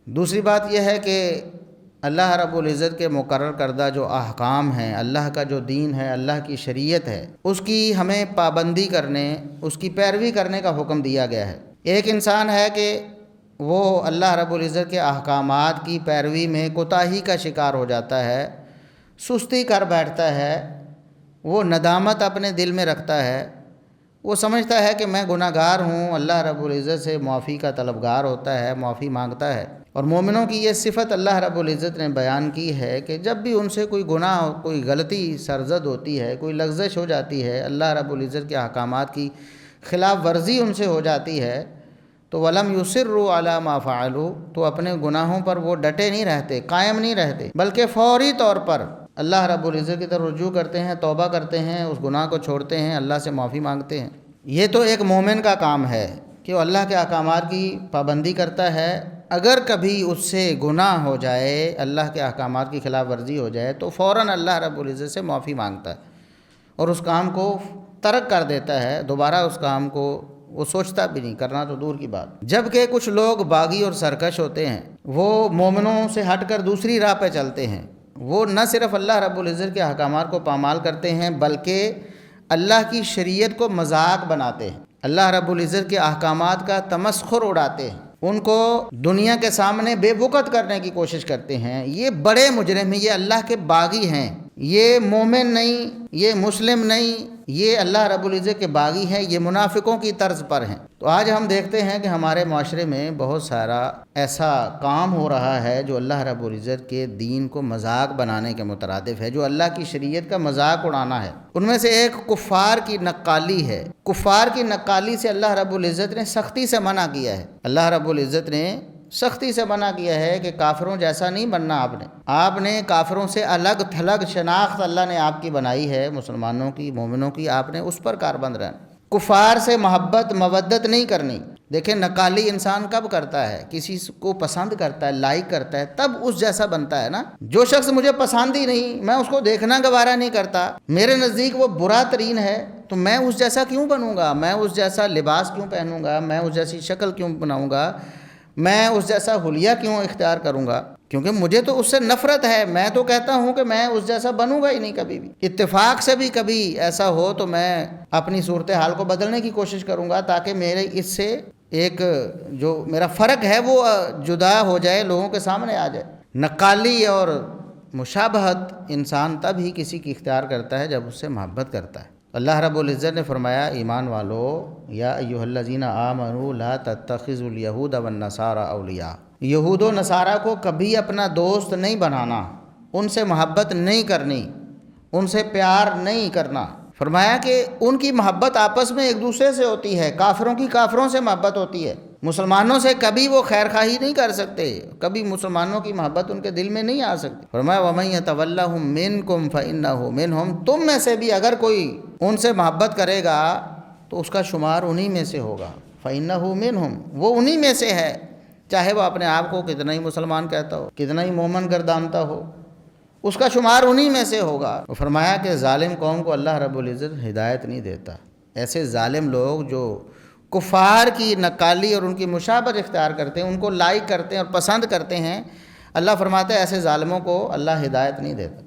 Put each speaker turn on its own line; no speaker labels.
دوسری بات یہ ہے کہ اللہ رب العزت کے مقرر کردہ جو احکام ہیں، اللہ کا جو دین ہے، اللہ کی شریعت ہے، اس کی ہمیں پابندی کرنے، اس کی پیروی کرنے کا حکم دیا گیا ہے۔ ایک انسان ہے کہ وہ اللہ رب العزت کے احکامات کی پیروی میں کوتاہی کا شکار ہو جاتا ہے، سستی کر بیٹھتا ہے، وہ ندامت اپنے دل میں رکھتا ہے، وہ سمجھتا ہے کہ میں گناہ گار ہوں، اللہ رب العزت سے معافی کا طلبگار ہوتا ہے، معافی مانگتا ہے۔ اور مومنوں کی یہ صفت اللہ رب العزت نے بیان کی ہے کہ جب بھی ان سے کوئی گناہ، کوئی غلطی سرزد ہوتی ہے، کوئی لغزش ہو جاتی ہے، اللہ رب العزت کے احکامات کی خلاف ورزی ان سے ہو جاتی ہے، تو وَلَمْ يُصِرُّوا عَلَىٰ مَا فَعَلُوا، تو اپنے گناہوں پر وہ ڈٹے نہیں رہتے، قائم نہیں رہتے، بلکہ فوری طور پر اللہ رب العزت کی طرف رجوع کرتے ہیں، توبہ کرتے ہیں، اس گناہ کو چھوڑتے ہیں، اللہ سے معافی مانگتے ہیں۔ یہ تو ایک مومن کا کام ہے کہ وہ اللہ کے احکامات کی پابندی کرتا ہے۔ اگر کبھی اس سے گناہ ہو جائے، اللہ کے احکامات کی خلاف ورزی ہو جائے، تو فوراً اللہ رب العزت سے معافی مانگتا ہے اور اس کام کو ترک کر دیتا ہے، دوبارہ اس کام کو وہ سوچتا بھی نہیں، کرنا تو دور کی بات۔ جبکہ کچھ لوگ باغی اور سرکش ہوتے ہیں، وہ مومنوں سے ہٹ کر دوسری راہ پہ چلتے ہیں، وہ نہ صرف اللہ رب العزت کے احکامات کو پامال کرتے ہیں بلکہ اللہ کی شریعت کو مذاق بناتے ہیں، اللہ رب العزت کے احکامات کا تمسخر اڑاتے ہیں، ان کو دنیا کے سامنے بے وقت کرنے کی کوشش کرتے ہیں۔ یہ بڑے مجرم ہیں، یہ اللہ کے باغی ہیں، یہ مومن نہیں، یہ مسلم نہیں، یہ اللہ رب العزت کے باغی ہیں، یہ منافقوں کی طرز پر ہیں۔ تو آج ہم دیکھتے ہیں کہ ہمارے معاشرے میں بہت سارا ایسا کام ہو رہا ہے جو اللہ رب العزت کے دین کو مذاق بنانے کے مترادف ہے، جو اللہ کی شریعت کا مذاق اڑانا ہے۔ ان میں سے ایک کفار کی نقالی ہے۔ کفار کی نقالی سے اللہ رب العزت نے سختی سے منع کیا ہے۔ اللہ رب العزت نے سختی سے منع کیا ہے کہ کافروں جیسا نہیں بننا آپ نے کافروں سے الگ تھلگ شناخت اللہ نے آپ کی بنائی ہے، مسلمانوں کی، مومنوں کی، آپ نے اس پر کاربند رہنا۔ کفار سے محبت مودت نہیں کرنی۔ دیکھیں نقالی انسان کب کرتا ہے؟ کسی کو پسند کرتا ہے، لائک کرتا ہے، تب اس جیسا بنتا ہے نا۔ جو شخص مجھے پسند ہی نہیں، میں اس کو دیکھنا گوارا نہیں کرتا، میرے نزدیک وہ برا ترین ہے، تو میں اس جیسا کیوں بنوں گا؟ میں اس جیسا لباس کیوں پہنوں گا؟ میں اس جیسی شکل کیوں بناؤں گا؟ میں اس جیسا حلیہ کیوں اختیار کروں گا؟ کیونکہ مجھے تو اس سے نفرت ہے۔ میں تو کہتا ہوں کہ میں اس جیسا بنوں گا ہی نہیں کبھی بھی۔ اتفاق سے بھی کبھی ایسا ہو تو میں اپنی صورتحال کو بدلنے کی کوشش کروں گا تاکہ میرے اس سے ایک جو میرا فرق ہے وہ جدا ہو جائے، لوگوں کے سامنے آ جائے۔ نقالی اور مشابہت انسان تب ہی کسی کی اختیار کرتا ہے جب اس سے محبت کرتا ہے۔ اللہ رب العزت نے فرمایا ایمان والو یا ایھا الذین آمنوا لا تتخذوا الیہود والنصارى اولیاء، یہود و نصارہ کو کبھی اپنا دوست نہیں بنانا، ان سے محبت نہیں کرنی، ان سے پیار نہیں کرنا۔ فرمایا کہ ان کی محبت آپس میں ایک دوسرے سے ہوتی ہے، کافروں کی کافروں سے محبت ہوتی ہے، مسلمانوں سے کبھی وہ خیر خواہی نہیں کر سکتے، کبھی مسلمانوں کی محبت ان کے دل میں نہیں آ سکتی۔ فرمایا وَمَن يَتَوَلَّهُم مِّنكُمْ فَإِنَّهُ مِنْهُمْ، تم میں سے بھی اگر کوئی ان سے محبت کرے گا تو اس کا شمار انہی میں سے ہوگا۔ فَإِنَّهُ مِنْهُمْ، وہ انہی میں سے ہے، چاہے وہ اپنے آپ کو کتنا ہی مسلمان کہتا ہو، کتنا ہی مومن گردانتا ہو، اس کا شمار انہی میں سے ہوگا۔ فرمایا کہ ظالم قوم کو اللہ رب العزت ہدایت نہیں دیتا۔ ایسے ظالم لوگ جو کفار کی نقالی اور ان کی مشابہت اختیار کرتے ہیں، ان کو لائک کرتے ہیں اور پسند کرتے ہیں، اللہ فرماتا ہے ایسے ظالموں کو اللہ ہدایت نہیں دیتا۔